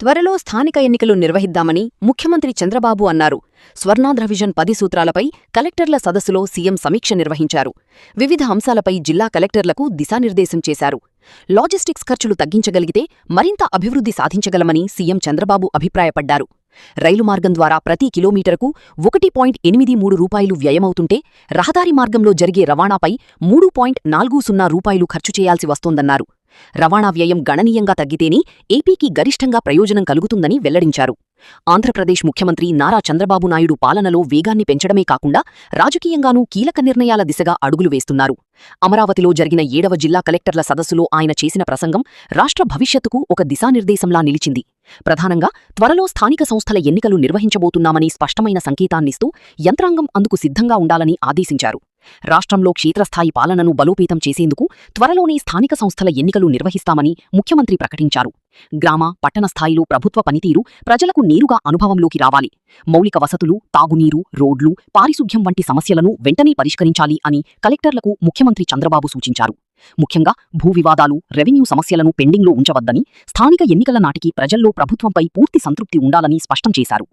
త్వరలో స్థానిక ఎన్నికలు నిర్వహిద్దామని ముఖ్యమంత్రి చంద్రబాబు అన్నారు. స్వర్ణాంధ్ర విజన్ 10 సూత్రాలపై కలెక్టర్ల సదస్సులో సీఎం సమీక్ష నిర్వహించారు. వివిధ అంశాలపై జిల్లా కలెక్టర్లకు దిశానిర్దేశం చేశారు. లాజిస్టిక్స్ ఖర్చులు తగ్గించగలిగితే మరింత అభివృద్ధి సాధించగలమని సీఎం చంద్రబాబు అభిప్రాయపడ్డారు. రైలు మార్గం ద్వారా ప్రతి కిలోమీటరుకు 1.83 రూపాయలు వ్యయమవుతుంటే రహదారి మార్గంలో జరిగే రవాణాపై 3.40 రూపాయలు ఖర్చు చేయాల్సి వస్తోందన్నారు. రవాణా వ్యయం గణనీయంగా తగ్గితేనే ఏపీకి గరిష్టంగా ప్రయోజనం కలుగుతుందని వెల్లడించారు. ఆంధ్రప్రదేశ్ ముఖ్యమంత్రి నారా చంద్రబాబు నాయుడు పాలనలో వేగాన్ని పెంచడమే కాకుండా రాజకీయంగానూ కీలక నిర్ణయాల దిశగా అడుగులు వేస్తున్నారు. అమరావతిలో జరిగిన 7వ జిల్లా కలెక్టర్ల సదస్సులో ఆయన చేసిన ప్రసంగం రాష్ట్ర భవిష్యత్తుకు ఒక దిశానిర్దేశంలా నిలిచింది. ప్రధానంగా త్వరలో స్థానిక సంస్థల ఎన్నికలు నిర్వహించబోతున్నామని స్పష్టమైన సంకేతాన్నిస్తూ యంత్రాంగం అందుకు సిద్ధంగా ఉండాలని ఆదేశించారు. రాష్ట్రంలో క్షేత్రస్థాయి పాలనను బలోపేతం చేసేందుకు త్వరలోనే స్థానిక సంస్థల ఎన్నికలు నిర్వహిస్తామని ముఖ్యమంత్రి ప్రకటించారు. గ్రామ, పట్టణ స్థాయిలో ప్రభుత్వ పనితీరు ప్రజలకు నేరుగా అనుభవంలోకి రావాలి. మౌలిక వసతులు, తాగునీరు, రోడ్లు, పారిశుధ్యం వంటి సమస్యలను వెంటనే పరిష్కరించాలి అని కలెక్టర్లకు ముఖ్యమంత్రి చంద్రబాబు సూచించారు. ముఖ్యంగా భూ వివాదాలు, రెవెన్యూ సమస్యలను పెండింగ్లో ఉంచవద్దని, స్థానిక ఎన్నికల నాటికి ప్రజల్లో ప్రభుత్వంపై పూర్తి సంతృప్తి ఉండాలని స్పష్టం చేశారు.